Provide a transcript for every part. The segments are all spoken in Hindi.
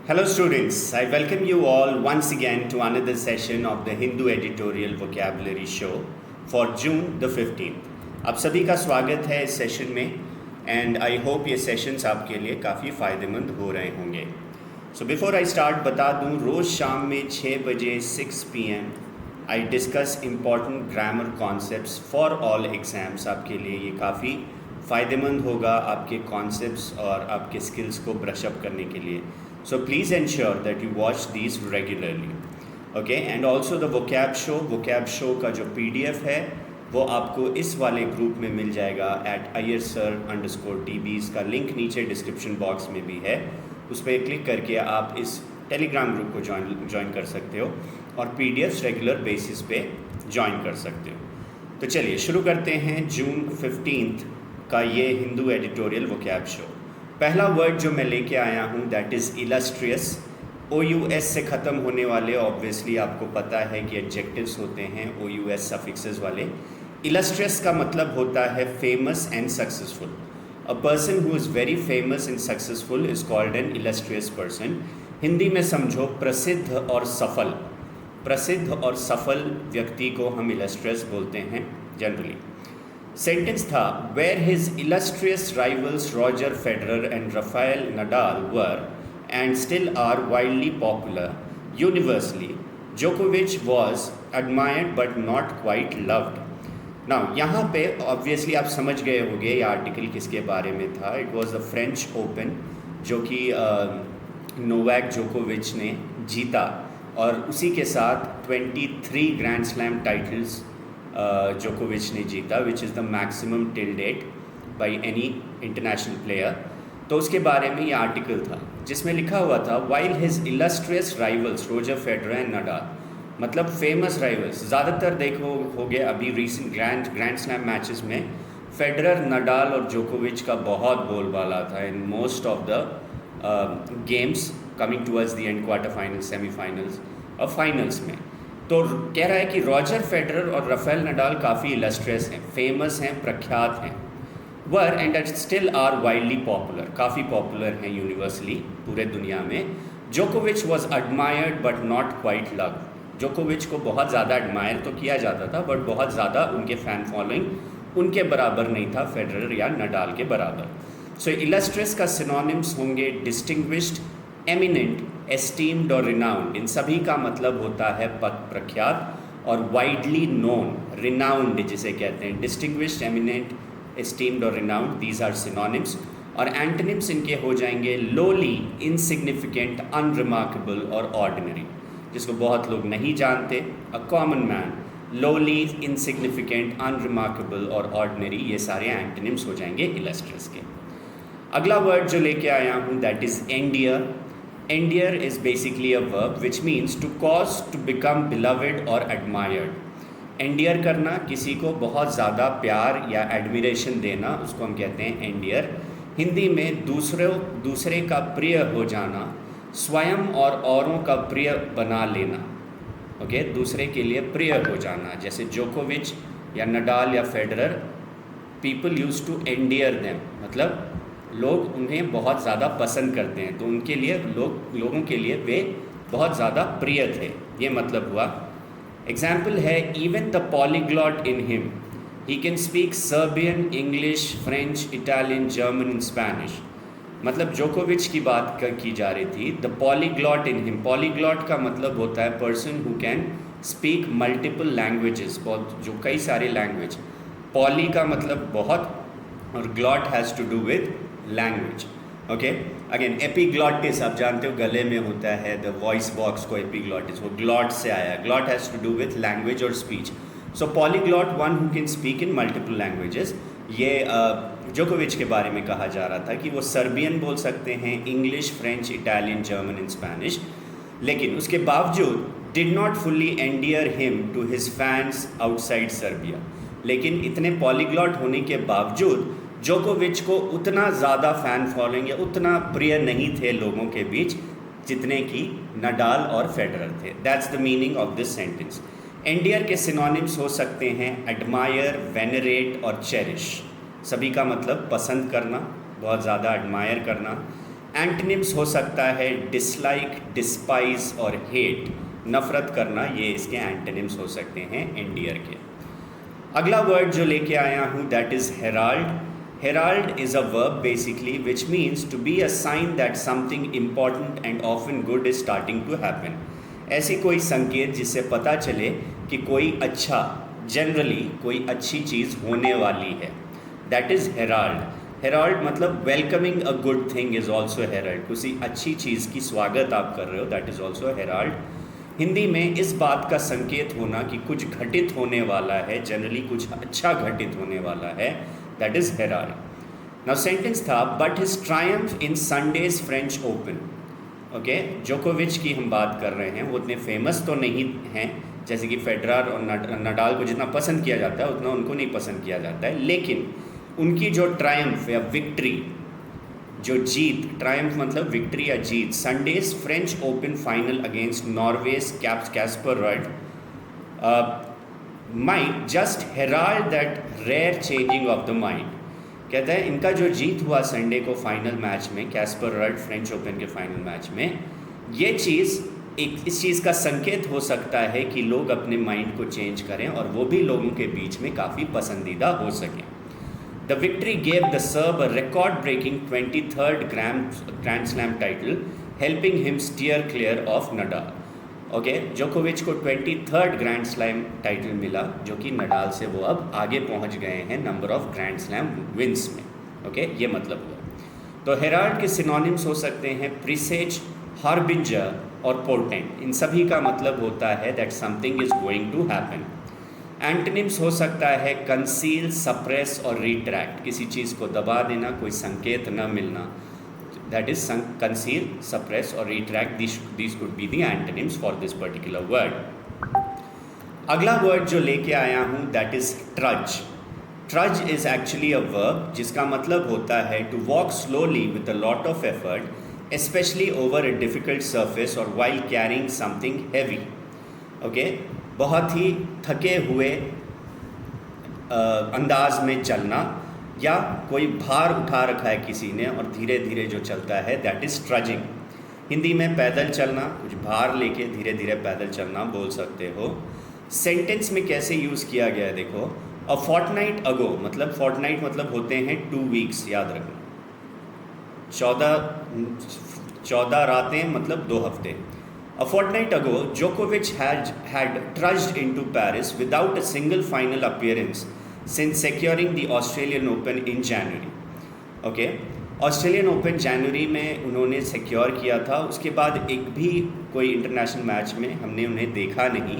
Hello students, I welcome you all once again to another session of the Hindu Editorial Vocabulary Show for June the 15th. आप सभी का स्वागत है इस सेशन में एंड आई होप ये सेशंस आपके लिए काफ़ी फ़ायदेमंद हो रहे होंगे. सो बिफोर आई स्टार्ट बता दूं, रोज़ शाम में 6 बजे 6 PM I discuss important grammar concepts for all exams. आपके लिए ये काफ़ी फ़ायदेमंद होगा आपके कॉन्सेप्ट्स और आपके स्किल्स को ब्रशअप करने के लिए. So please ensure that you watch these regularly. Okay, and also the vocab show का जो PDF है वो आपको इस वाले ग्रुप में मिल जाएगा @IyersSir_TB. इसका लिंक नीचे डिस्क्रिप्शन बॉक्स में भी है, उस पर क्लिक करके आप इस टेलीग्राम ग्रुप को ज्वाइन कर सकते हो और PDFs रेगुलर बेसिस पे ज्वाइन कर सकते हो. तो चलिए शुरू करते हैं जून 15 का ये हिंदू एडिटोरियल वोकैब शो. पहला वर्ड जो मैं लेके आया हूँ दैट इज़ इलस्ट्रियस. OUS से ख़त्म होने वाले ऑब्वियसली आपको पता है कि एडजेक्टिव्स होते हैं OUS सफिक्सेस वाले. इलस्ट्रियस का मतलब होता है famous and successful. A person who is very famous and successful is called an illustrious person. Hindi में समझो प्रसिद्ध और सफल. प्रसिद्ध और सफल व्यक्ति को हम इलस्ट्रियस बोलते हैं जनरली. सेंटेंस था where his illustrious rivals Roger Federer and Rafael Nadal were and still are widely popular universally. Djokovic was admired but not quite loved. Now यहाँ पे obviously आप समझ गए होंगे ये आर्टिकल किसके बारे में था. It was the French Open जो कि नोवाक जोकोविच ने जीता और उसी के साथ 23 ग्रैंड स्लैम टाइटल्स जोकोविच ने जीता, which is the maximum till date by any international player. तो उसके बारे में ये आर्टिकल था जिसमें लिखा हुआ था while his illustrious rivals Roger Federer and Nadal. मतलब फेमस राइवल्स ज़्यादातर देखो होगे अभी रिसेंट ग्रैंड स्लैम मैचेस में फेडरर, नडाल और जोकोविच का बहुत बोलबाला था in most of the games coming towards the end, quarter finals, semifinals और फाइनल्स में. तो कह रहा है कि रॉजर फेडरर और राफेल नडाल काफ़ी इलस्ट्रियस हैं, फेमस हैं, प्रख्यात हैं. Were and still are widely popular, काफ़ी पॉपुलर हैं यूनिवर्सली पूरे दुनिया में. जोकोविच was admired but not quite love. जोकोविच को बहुत ज़्यादा एडमायर तो किया जाता था बट बहुत ज़्यादा उनके फ़ैन फॉलोइंग उनके बराबर नहीं था, फेडरर या नडाल के बराबर. सो इलस्ट्रियस का सिनोनिम्स होंगे डिस्टिंग्विश्ड, एमिनेंट, एस्टीम्ड और रिनाउंड. इन सभी का मतलब होता है प्रख्यात और वाइडली नोन, रिनाउंड जिसे कहते हैं. डिस्टिंग्विश्ड, एमिनेंट, एस्टीम्ड और रिनाउंड, दीज आर सिनोनिम्स. और एंटोनिम्स इनके हो जाएंगे लोली, इनसिग्निफिकेंट, अनरिमार्केबल और ऑर्डिनरी, जिसको बहुत लोग नहीं जानते. A common man, lolly, insignificant, unremarkable और ऑर्डिनरी, ये सारे एंटोनिम्स हो जाएंगे इलस्ट्रियस के. अगला वर्ड जो लेके आया हूँ that is endear. Endear is basically a verb which means to cause to become beloved or admired. Endear करना, किसी को बहुत ज़्यादा प्यार या एडमिरेशन देना, उसको हम कहते हैं endear. हिंदी में दूसरे का प्रिय हो जाना, स्वयं और औरों का प्रिय बना लेना. ओके, दूसरे के लिए प्रिय हो जाना, जैसे जोकोविच या नडाल या Federer, people use to endear them, मतलब लोग उन्हें बहुत ज़्यादा पसंद करते हैं, तो उनके लिए लोगों के लिए वे बहुत ज़्यादा प्रिय थे, ये मतलब हुआ. एग्जाम्पल है even the polyglot in him, he can speak Serbian, English, French, Italian, German and Spanish. मतलब जोकोविच की बात की जा रही थी. The polyglot in him, polyglot का मतलब होता है person who can speak multiple languages, जो कई सारे लैंग्वेज. पॉली का मतलब बहुत और glot has to do with language. Okay, again epiglottis आप जानते हो गले में होता है द वॉइस बॉक्स को एपीग्लॉटिस, वो ग्लॉट से आया. Glot has to do with language और speech. So polyglot one who can speak in multiple languages. ये जोकोविच के बारे में कहा जा रहा था कि वो सर्बियन बोल सकते हैं, English, French, Italian, German and Spanish. लेकिन उसके बावजूद did not fully endear him to his fans outside Serbia. लेकिन इतने पॉलीग्लॉट होने के बावजूद जोकोविच को उतना ज़्यादा फ़ैन फॉलोइंग या उतना प्रिय नहीं थे लोगों के बीच जितने कि नडाल और फेडरर थे. That's the meaning of this sentence. Endear के सिनोनिम्स हो सकते हैं एडमायर, वेनरेट और चेरिश. सभी का मतलब पसंद करना, बहुत ज़्यादा एडमायर करना. एंटनिम्स हो सकता है डिसलाइक, डिस्पाइज और हेट, नफरत करना, ये इसके एंटनिम्स हो सकते हैं एंडियर के। अगला वर्ड जो लेके आया हूँ that is herald. Herald is a verb basically which means to be a sign that something important and often good is starting to happen. ऐसी कोई संकेत जिससे पता चले कि कोई अच्छा, जनरली कोई अच्छी चीज़ होने वाली है, दैट इज़ हेराल्ड। हेराल्ड मतलब welcoming a good thing is also Herald, किसी अच्छी चीज़ की स्वागत आप कर रहे हो, that is also Herald. Hindi में इस बात का संकेत होना कि कुछ घटित होने वाला है, जनरली कुछ अच्छा घटित होने वाला है, that is herald. Now sentence था but his triumph in Sunday's French Open. Okay, जोकोविच की हम बात कर रहे हैं, वो उतने फेमस तो नहीं हैं जैसे कि फेडरर और नडाल को जितना पसंद किया जाता है उतना उनको नहीं पसंद किया जाता है, लेकिन उनकी जो ट्रायम्फ या विक्ट्री, जो जीत, ट्रायम्फ मतलब विक्ट्री या जीत, Sunday's French Open final against Norway's Casper Ruud might just herald that rare changing of the mind. कहता है इनका जो जीत हुआ संडे को फाइनल मैच में, कैस्पर रॉयड फ्रेंच ओपन के फाइनल मैच में, ये चीज़ इस चीज़ का संकेत हो सकता है कि लोग अपने माइंड को चेंज करें और वो भी लोगों के बीच में काफ़ी पसंदीदा हो सकें। The victory gave the Serb a record-breaking 23rd Grand Slam title, helping him steer clear of Nadal. Okay, जोकोविच को 23rd ग्रैंड स्लैम टाइटल मिला, जो कि नडाल से वो अब आगे पहुंच गए हैं number of grand slam wins में। ओके, ये मतलब हुआ। तो हेराल्ड के सिनोनिम्स हो सकते हैं प्रिसेज, हार्बिंजर और पोर्टेंट। इन सभी का मतलब होता है that something is going to happen. Antonyms हो सकता है कंसील, सप्रेस और रिट्रैक्ट, किसी चीज़ को दबा देना, कोई संकेत न मिलना, दैट इज कंसील, सप्रेस और retract, this could be the antonyms for this particular word. अगला वर्ड जो लेके आया हूँ that is trudge. Trudge is actually a verb जिसका मतलब होता है to walk slowly with a lot of effort, especially over a difficult surface or while carrying something heavy. Okay, बहुत ही थके हुए अंदाज में चलना, या कोई भार उठा रखा है किसी ने और धीरे धीरे जो चलता है दैट इज़ ट्रजिंग। हिंदी में पैदल चलना, कुछ भार लेके धीरे धीरे पैदल चलना बोल सकते हो। सेंटेंस में कैसे यूज़ किया गया है देखो, अ फोर्टनाइट अगो, मतलब फोर्टनाइट मतलब होते हैं 2 वीक्स, याद रखना। 14 रातें मतलब 2 हफ्ते। A fortnight ago, Djokovic had trudged into Paris without a single final appearance since securing the Australian Open in January. Okay, Australian Open जनवरी में उन्होंने सिक्योर किया था, उसके बाद एक भी कोई इंटरनेशनल मैच में हमने उन्हें देखा नहीं।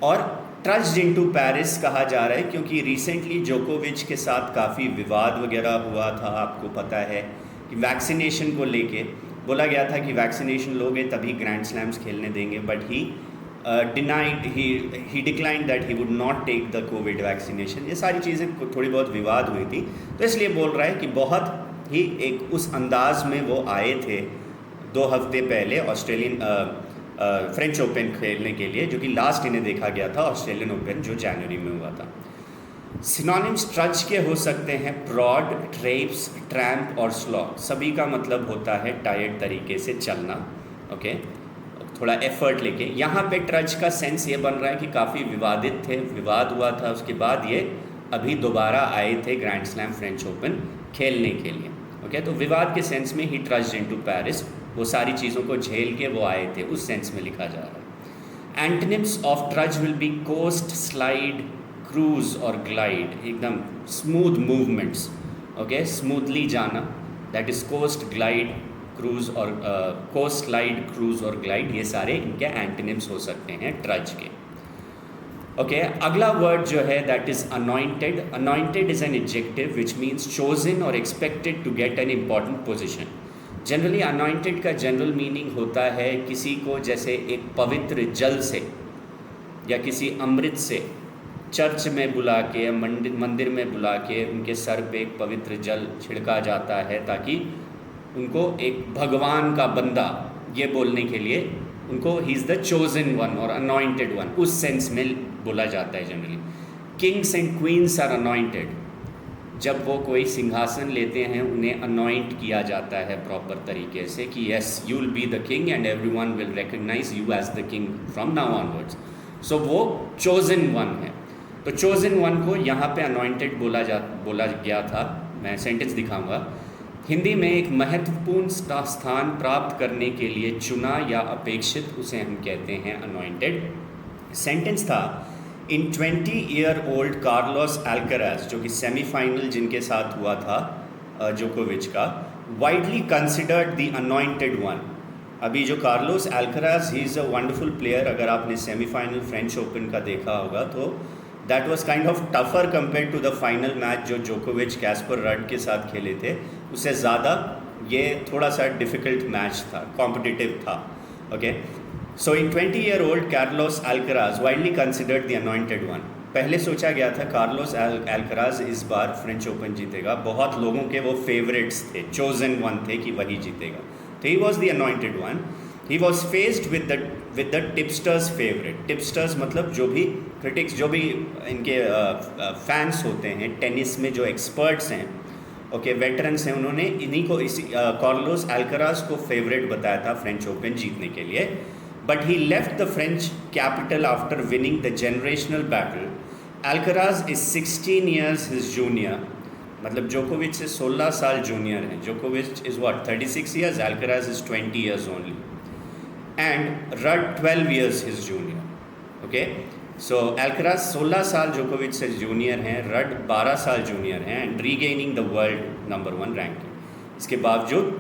और ट्रज्ड इनटू पेरिस कहा जा रहा है क्योंकि रिसेंटली जोकोविच के साथ काफ़ी विवाद वगैरह हुआ था। आपको पता है कि वैक्सीनेशन को लेके बोला गया था कि वैक्सीनेशन लोगे तभी ग्रैंड स्लैम्स खेलने देंगे, but he declined that he would not take the covid vaccination. ये सारी चीज़ें थोड़ी बहुत विवाद हुई थी, तो इसलिए बोल रहा है कि बहुत ही एक उस अंदाज में वो आए थे 2 हफ्ते पहले फ्रेंच ओपन खेलने के लिए, जो कि लास्ट इन्हें देखा गया था ऑस्ट्रेलियन ओपन जो जनवरी में हुआ था। सिनोनिम्स ट्रज के हो सकते हैं प्रॉड, ट्रेप्स, ट्रैम्प और स्लॉग। सभी का मतलब होता है टायर्ड तरीके से चलना, ओके, थोड़ा एफर्ट लेके। यहाँ पे ट्रज का सेंस ये बन रहा है कि काफ़ी विवादित थे, विवाद हुआ था, उसके बाद ये अभी दोबारा आए थे ग्रैंड स्लैम फ्रेंच ओपन खेलने के लिए। ओके, तो विवाद के सेंस में ही ट्रज्ड इनटू पेरिस, वो सारी चीज़ों को झेल के वो आए थे, उस सेंस में लिखा जा रहा है। Antonyms of trudge will be coast, slide, cruise और ग्लाइड, एकदम स्मूथ मूवमेंट्स। ओके, स्मूथली जाना, that is coast, glide, cruise और कोस्ट, स्लाइड, क्रूज और ग्लाइड, ये सारे इनके एंटनिम्स हो सकते हैं ट्रज के। ओके, अगला वर्ड जो है that is anointed. Anointed is an adjective which means chosen और expected to get an important position. Generally anointed का जनरल मीनिंग होता है किसी को जैसे एक पवित्र जल से या किसी अमृत से चर्च में बुला के, मंदिर में बुला के उनके सर पे एक पवित्र जल छिड़का जाता है ताकि उनको एक भगवान का बंदा ये बोलने के लिए उनको he is the chosen one और अनॉइंटेड वन, उस सेंस में बोला जाता है generally. Kings and queens are anointed, जब वो कोई सिंहासन लेते हैं उन्हें अनॉइंट किया जाता है प्रॉपर तरीके से कि yes you will be the king and everyone will recognise you as the king from now onwards. So वो चोजन वन है। तो चोजन वन को यहाँ पे अनॉइंटेड बोला गया था। मैं सेंटेंस दिखाऊंगा। हिंदी में एक महत्वपूर्ण स्थान प्राप्त करने के लिए चुना या अपेक्षित, उसे हम कहते हैं अनॉइंटेड। सेंटेंस था, इन 20-year-old कार्लोस अल्कराज, जो कि सेमीफाइनल जिनके साथ हुआ था जोकोविच का, widely considered the anointed one. अभी जो Carlos Alcaraz, he is a wonderful player. अगर आपने सेमीफाइनल फ्रेंच ओपन का देखा होगा तो that was kind of tougher compare to the final match जो जोकोविच कैस्पर रड के साथ खेले थे। उससे ज़्यादा ये थोड़ा सा डिफ़िकल्ट मैच था, कॉम्पिटिटिव था। Okay, so in 20-year-old Carlos Alcaraz widely considered the anointed one. पहले सोचा गया था कार्लोस अल्कराज इस बार फ्रेंच ओपन जीतेगा। बहुत लोगों के वो फेवरेट्स थे, चोजन वन थे कि वही जीतेगा। तो he was the anointed one. He was faced with the tipsters favourite. Tipsters मतलब जो भी क्रिटिक्स, जो भी इनके फैंस होते हैं टेनिस में, जो एक्सपर्ट्स हैं, ओके, वेटरन्स हैं, उन्होंने इन्हीं को कार्लोस अल्कराज को फेवरेट बताया था फ्रेंच ओपन जीतने के लिए। But he left the French capital after winning the generational battle. Alcaraz is 16 years his junior, मतलब जोकोविच से 16 साल जूनियर है। जोकोविच is what 36 years, Alcaraz is 20 years only, and Ruud 12 years his junior. Okay, so Alcaraz 16 साल जोकोविच से जूनियर हैं, रड 12 साल जूनियर हैं, and regaining the world number 1 ranking. इसके बावजूद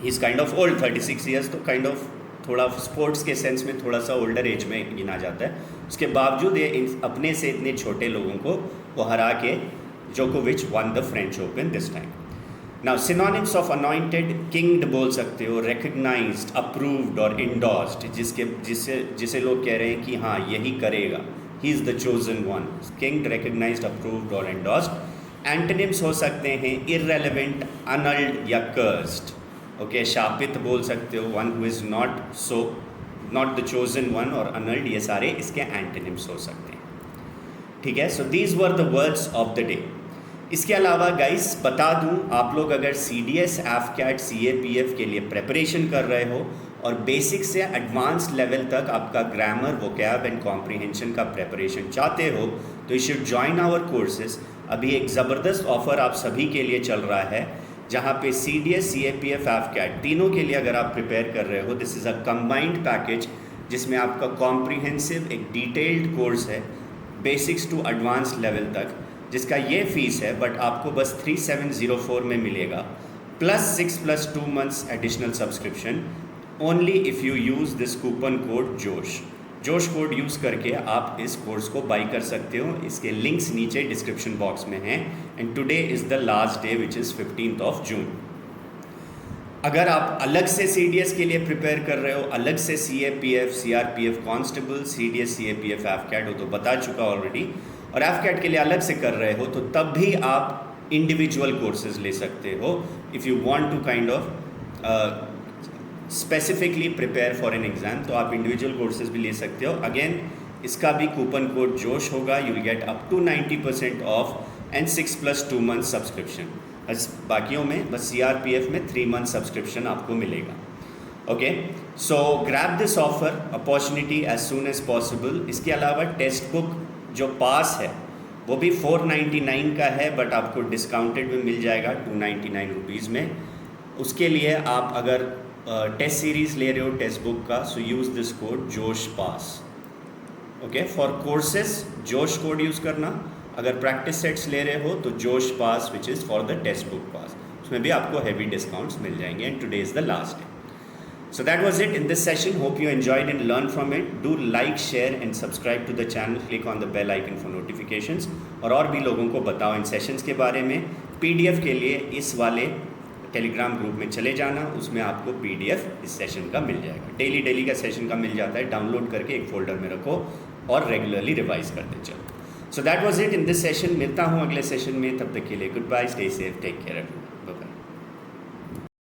he is kind of old, 36 years, तो काइंड ऑफ थोड़ा स्पोर्ट्स के सेंस में थोड़ा सा ओल्डर एज में गिना जाता है। उसके बावजूद ये अपने से इतने छोटे लोगों को वो हरा के जोकोविच won the French Open this time. Now synonyms of anointed, kinged बोल सकते हो, रिकग्नाइज्ड, अप्रूव्ड और इंडोर्स्ड, जिसे लोग कह रहे हैं कि हाँ यही करेगा, he is the chosen one. Kinged, recognised, approved और इंडोर्स्ड। एंटोनिम्स हो सकते हैं इररेलेवेंट, अनल्ड या कर्स्ड। ओके, शापित बोल सकते हो, one who is not the chosen one, और अनल्ड, ये सारे इसके एंटोनिम्स हो सकते हैं। ठीक है, so these were the words of the day. इसके अलावा गाइस बता दूं, आप लोग अगर CDS, AFCAT, CAPF के लिए प्रिपरेशन कर रहे हो और बेसिक से एडवांस लेवल तक आपका ग्रामर, वोकैब एंड कॉम्प्रिहेंशन का प्रिपरेशन चाहते हो तो you should join our courses. अभी एक ज़बरदस्त ऑफ़र आप सभी के लिए चल रहा है, जहाँ पे CDS, CAPF, AFCAT तीनों के लिए अगर आप प्रिपेयर कर रहे हो, this is a combined package जिसमें आपका कॉम्प्रिहेंसिव एक डिटेल्ड कोर्स है, बेसिक्स टू एडवांस लेवल तक, जिसका ये फ़ीस है बट आपको बस 3704 में मिलेगा, plus 6+2 months additional subscription, only if you use this coupon code जोश। जोश कोड यूज़ करके आप इस कोर्स को बाई कर सकते हो। इसके लिंक्स नीचे डिस्क्रिप्शन बॉक्स में हैं, and today is the last day which is 15th जून। अगर आप अलग से CDS के लिए प्रिपेयर कर रहे हो, अलग से CAPF, CRPF constable, CDS, CAPF, AFCAT हो तो बता चुका ऑलरेडी, और AFCAT के लिए अलग से कर रहे हो तो तब भी आप इंडिविजुअल कोर्सेज ले सकते हो if you want to kind of specifically prepare for an exam, तो आप इंडिविजुअल कोर्सेज भी ले सकते हो। अगेन इसका भी कूपन कोड जोश होगा, you will get up to 90% off and 6+2 months subscription. बाकियों में बस CRPF में 3 month सब्सक्रिप्शन आपको मिलेगा। Okay, so grab this offer opportunity as soon as possible. इसके अलावा टेक्स्ट बुक जो पास है वो भी 499 का है, बट आपको डिस्काउंटेड में मिल जाएगा 299 रुपीज़ में। उसके लिए आप अगर टेस्ट सीरीज़ ले रहे हो टेक्स्ट बुक का, so use this code Josh pass. Okay, for courses Josh code use करना। अगर प्रैक्टिस सेट्स ले रहे हो तो Josh pass which is for the text book pass, उसमें भी आपको हैवी डिस्काउंट्स मिल जाएंगे। And today is the last day. So that was it in this session. Hope you enjoyed and learned from it. Do like, share and subscribe to the channel. Click on the bell icon for notifications. और भी लोगों को बताओ इन सेशंस के बारे में। PDF के लिए इस वाले टेलीग्राम ग्रुप में चले जाना, उसमें आपको PDF इस सेशन का मिल जाएगा। डेली का सेशन का मिल जाता है, डाउनलोड करके एक फ़ोल्डर में रखो और रेगुलरली रिवाइज करते चलो। So that was it in this session. मिलता हूँ अगले सेशन में, तब तक के लिए goodbye, stay safe, take care.